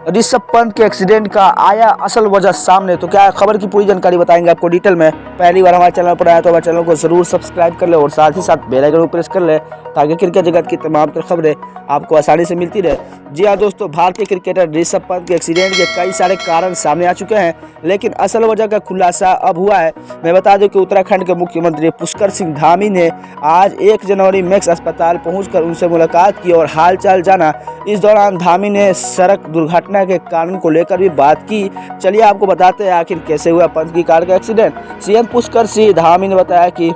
ऋषभ पंत के एक्सीडेंट का आया असल वजह सामने। तो क्या खबर की पूरी जानकारी बताएंगे आपको डिटेल में। पहली बार हमारे चैनल पर आया तो हमारे चैनल को जरूर सब्सक्राइब कर ले और साथ ही साथ बेल आइकन को प्रेस कर ले ताकि क्रिकेट जगत की तमाम तर खबरें आपको आसानी से मिलती रहे। जी हाँ दोस्तों, भारतीय क्रिकेटर ऋषभ पंत के एक्सीडेंट के कई सारे कारण सामने आ चुके हैं, लेकिन असल वजह का खुलासा अब हुआ है। मैं बता दूं कि उत्तराखंड के मुख्यमंत्री पुष्कर सिंह धामी ने आज 1 जनवरी मैक्स अस्पताल पहुंचकर उनसे मुलाकात की और हाल चाल जाना। इस दौरान धामी ने सड़क दुर्घटना के कारण को लेकर भी बात की। चलिए आपको बताते हैं आखिर कैसे हुआ पंत की कार का एक्सीडेंट। सीएम पुष्कर सिंह धामी ने बताया कि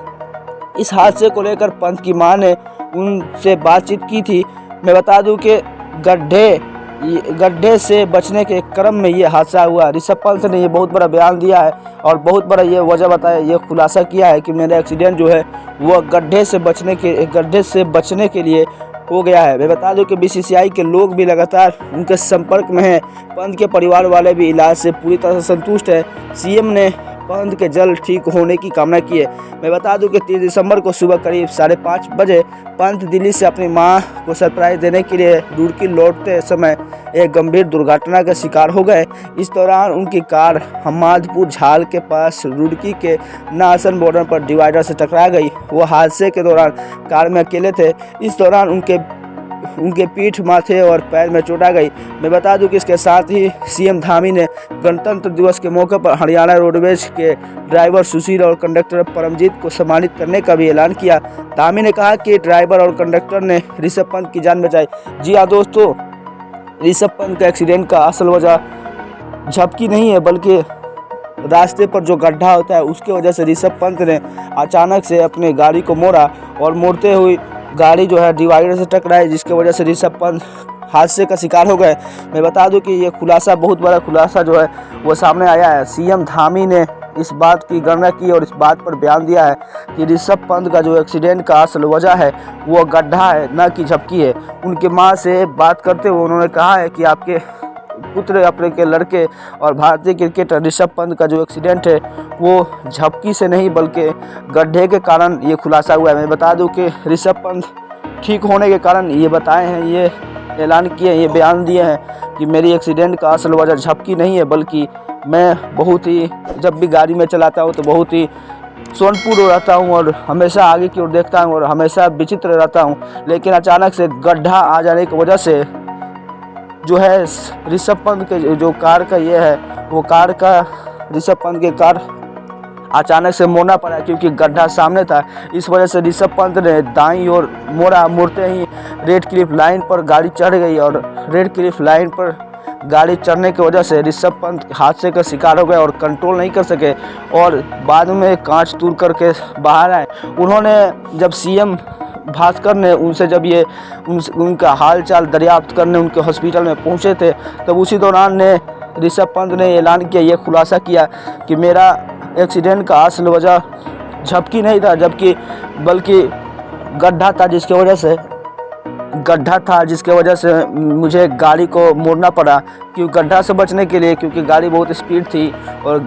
इस हादसे को लेकर पंत की मां ने उनसे बातचीत की थी। मैं बता दूं कि गड्ढे से बचने के क्रम में ये हादसा हुआ। ऋषभ पंत ने ये बहुत बड़ा बयान दिया है और बहुत बड़ा ये वजह बताया, ये खुलासा किया है कि मेरा एक्सीडेंट जो है वो गड्ढे से बचने के लिए हो गया है। मैं बता दूं कि बीसीसीआई के लोग भी लगातार उनके संपर्क में हैं। पंत के परिवार वाले भी इलाज से पूरी तरह से संतुष्ट है। सीएम ने पंत के जल्द ठीक होने की कामना की है। मैं बता दूं कि 30 दिसंबर को सुबह करीब 5:30 बजे पंत दिल्ली से अपनी मां को सरप्राइज देने के लिए रुड़की लौटते समय एक गंभीर दुर्घटना का शिकार हो गए। इस दौरान उनकी कार हमादपुर झाल के पास रुड़की के नासन बॉर्डर पर डिवाइडर से टकरा गई। वो हादसे के दौरान कार में अकेले थे। इस दौरान उनके पीठ, माथे और पैर में चोट आ गई। मैं बता दूं कि इसके साथ ही सीएम धामी ने गणतंत्र दिवस के मौके पर हरियाणा रोडवेज के ड्राइवर सुशील और कंडक्टर परमजीत को सम्मानित करने का भी ऐलान किया। धामी ने कहा कि ड्राइवर और कंडक्टर ने ऋषभ पंत की जान बचाई। जी हाँ दोस्तों, ऋषभ पंत का एक्सीडेंट का असल वजह झपकी नहीं है, बल्कि रास्ते पर जो गड्ढा होता है उसकी वजह से ऋषभ पंत ने अचानक से अपने गाड़ी को मोड़ा और मोड़ते हुए गाड़ी जो है डिवाइडर से टकराई, जिसकी वजह से ऋषभ पंत हादसे का शिकार हो गए। मैं बता दूं कि ये खुलासा, बहुत बड़ा खुलासा जो है वो सामने आया है। सीएम धामी ने इस बात की गणना की और इस बात पर बयान दिया है कि ऋषभ पंत का जो एक्सीडेंट का असल वजह है वो गड्ढा है, न कि झपकी है। उनकी मां से बात करते हुए उन्होंने कहा है कि आपके पुत्र, अपने के लड़के और भारतीय क्रिकेटर ऋषभ पंत का जो एक्सीडेंट है वो झपकी से नहीं बल्कि गड्ढे के कारण ये खुलासा हुआ है। मैं बता दूं कि ऋषभ पंत ठीक होने के कारण ये बताए हैं, ये ऐलान किए, ये बयान दिए हैं कि मेरी एक्सीडेंट का असल वजह झपकी नहीं है, बल्कि मैं बहुत ही, जब भी गाड़ी में चलाता हूँ तो बहुत ही सोनपुर रहता हूँ और हमेशा आगे की ओर देखता हूँ और हमेशा विचित्र रहता हूँ, लेकिन अचानक से गड्ढा आ जाने की वजह से जो है ऋषभ पंत के जो कार का ये है वो कार का ऋषभ पंत के कार अचानक से मोड़ना पड़ा, क्योंकि गड्ढा सामने था। इस वजह से ऋषभ पंत ने दाईं ओर मोड़ा। मुड़ते ही रेड क्लिफ लाइन पर गाड़ी चढ़ गई और रेड क्लिफ लाइन पर गाड़ी चढ़ने की वजह से ऋषभ पंत हादसे का शिकार हो गए और कंट्रोल नहीं कर सके और बाद में कांच तोड़ करके बाहर आए। उन्होंने जब सीएम भास्कर ने उनसे जब ये उनका हाल चाल दरियाफ्त करने उनके हॉस्पिटल में पहुंचे थे, तब उसी दौरान ने ऋषभ पंत ने ऐलान किया, ये खुलासा किया कि मेरा एक्सीडेंट का असल वजह झपकी नहीं था, बल्कि गड्ढा था, जिसके वजह से मुझे गाड़ी को मोड़ना पड़ा। क्योंकि गड्ढा से बचने के लिए, क्योंकि गाड़ी बहुत स्पीड थी और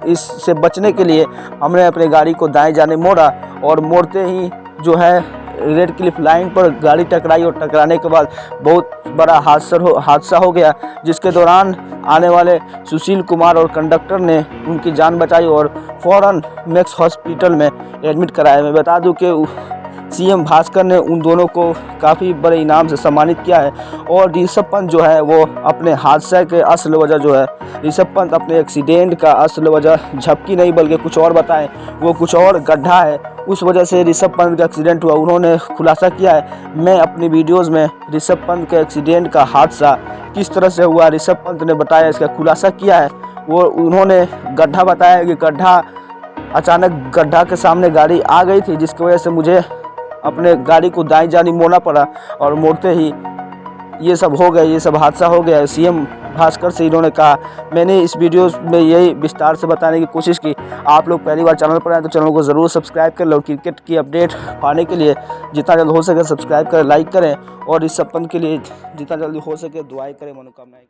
इससे बचने के लिए हमने अपने गाड़ी को दाएं जाने मोड़ा और मोड़ते ही जो है रेड क्लिफ लाइन पर गाड़ी टकराई और टकराने के बाद बहुत बड़ा हादसा हो गया, जिसके दौरान आने वाले सुशील कुमार और कंडक्टर ने उनकी जान बचाई और फौरन मैक्स हॉस्पिटल में एडमिट कराया। मैं बता दूं कि सीएम भास्कर ने उन दोनों को काफ़ी बड़े इनाम से सम्मानित किया है और ऋषभ पंत जो है वो अपने हादसे के असल वजह जो है, ऋषभ पंत अपने एक्सीडेंट का असल वजह झपकी नहीं बल्कि कुछ और बताएं, वो कुछ और गड्ढा है, उस वजह से ऋषभ पंत का एक्सीडेंट हुआ। उन्होंने खुलासा किया है। मैं अपनी वीडियोज़ में ऋषभ पंत के एक्सीडेंट का हादसा किस तरह से हुआ ऋषभ पंत ने बताया, इसका खुलासा किया है। वो उन्होंने गड्ढा बताया कि अचानक गड्ढा के सामने गाड़ी आ गई थी, जिसकी वजह से मुझे अपने गाड़ी को दाईं जानी मोड़ना पड़ा और मोड़ते ही ये सब हो गया, ये सब हादसा हो गया। सीएम भास्कर से इन्होंने कहा। मैंने इस वीडियो में यही विस्तार से बताने की कोशिश की। आप लोग पहली बार चैनल पर आए तो चैनल को ज़रूर सब्सक्राइब कर लो। क्रिकेट की अपडेट पाने के लिए जितना जल्द हो सके सब्सक्राइब करें, लाइक करें और ऋषभ पंत के लिए जितना जल्दी हो सके दुआएं करें, मनोकामनाएं करें।